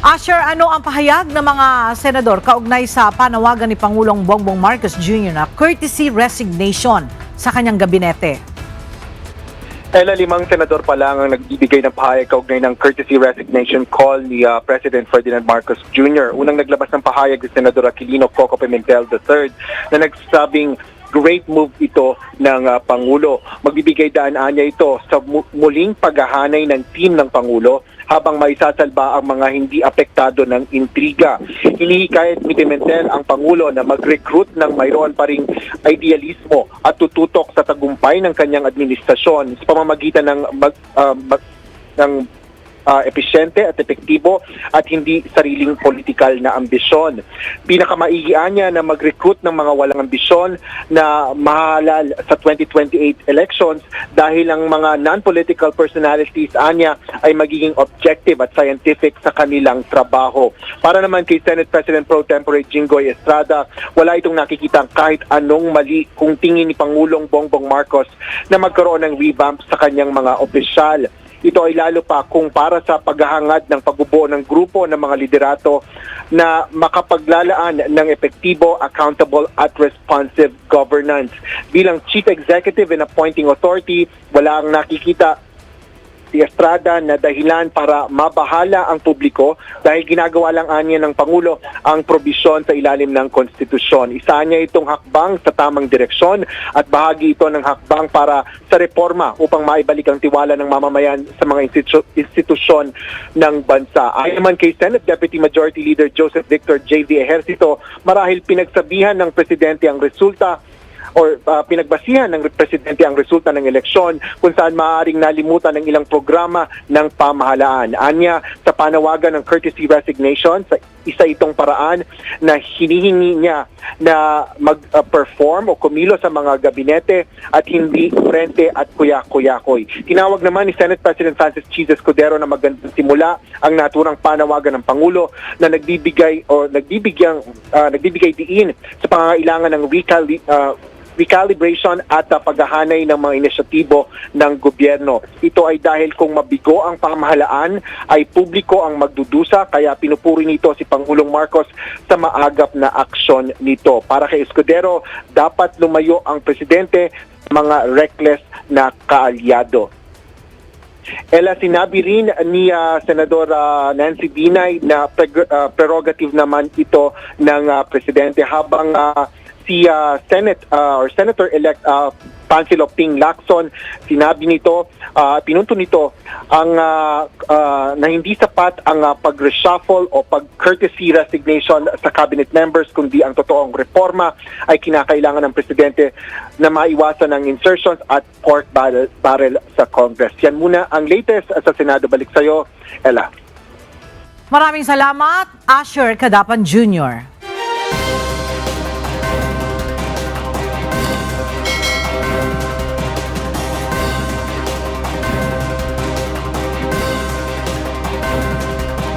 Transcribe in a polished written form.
Asher, ano ang pahayag ng mga senador kaugnay sa panawagan ni Pangulong Bongbong Marcos Jr. na courtesy resignation sa kanyang gabinete? Ella, 5 senador pa lang ang nagbibigay ng pahayag kaugnay ng courtesy resignation call ni President Ferdinand Marcos Jr. Unang naglabas ng pahayag si Senador Aquilino Coco Pimentel III na nagsabing great move ito ng Pangulo. Magbibigay daan-anya ito sa muling paghahanay ng team ng Pangulo habang maisasalba ang mga hindi apektado ng intriga. Hinihikayat ni Pimentel ang Pangulo na mag-recruit ng mayroon pa ring idealismo at tututok sa tagumpay ng kanyang administrasyon sa pamamagitan ng episyente at epektibo at hindi sariling politikal na ambisyon. Pinakamaigian niya na mag-recruit ng mga walang ambisyon na mahalal sa 2028 elections dahil ang mga non-political personalities anya ay magiging objective at scientific sa kanilang trabaho. Para naman kay Senate President Pro Tempore Jinggoy Estrada, wala itong nakikita kahit anong mali kung tingin ni Pangulong Bongbong Marcos na magkaroon ng revamp sa kanyang mga opisyal. Ito ay lalo pa kung para sa paghahangad ng pagbubuo ng grupo ng mga liderato na makapaglalaan ng epektibo, accountable at responsive governance. Bilang Chief Executive and Appointing Authority, wala ang nakikita si Estrada na dahilan para mabahala ang publiko dahil ginagawa lang anya ng Pangulo ang probisyon sa ilalim ng konstitusyon. Isa niya itong hakbang sa tamang direksyon at bahagi ito ng hakbang para sa reforma upang maibalik ang tiwala ng mamamayan sa mga institusyon ng bansa. Ayon naman kay Senate Deputy Majority Leader Joseph Victor J.V. Ejercito, marahil pinagsabihan ng Presidente ang resulta pinagbasihan ng Presidente ang resulta ng eleksyon kung saan maaaring nalimutan ng ilang programa ng pamahalaan. Anya, sa panawagan ng courtesy resignation, sa isa itong paraan na hinihingi niya na mag-perform o kumilo sa mga gabinete at hindi frente at kuya-kuyakoy. Tinawag naman ni Senate President Francis Chis Escudero na magandang simula ang naturang panawagan ng Pangulo na nagbibigay diin sa pangangailangan ng recalibration at paghahanay ng mga inisyatibo ng gobyerno. Ito ay dahil kung mabigo ang pamahalaan, ay publiko ang magdudusa, kaya pinupuri nito si Pangulong Marcos sa maagap na aksyon nito. Para kay Escudero, dapat lumayo ang Presidente sa mga reckless na kaalyado. Ella, sinabi rin ni Senador Nancy Binay na prerogative naman ito ng Presidente habang si Senator-elect Pancilok Ting Lacson, sinabi nito, pinunto nito ang na hindi sapat ang pag-reshuffle o pag-courtesy resignation sa cabinet members, kundi ang totoong reforma ay kinakailangan ng Presidente na maiwasan ng insertions at pork barrel sa Congress. Yan muna ang latest sa Senado. Balik sa'yo, Ella. Maraming salamat, Asher Cadapan Jr.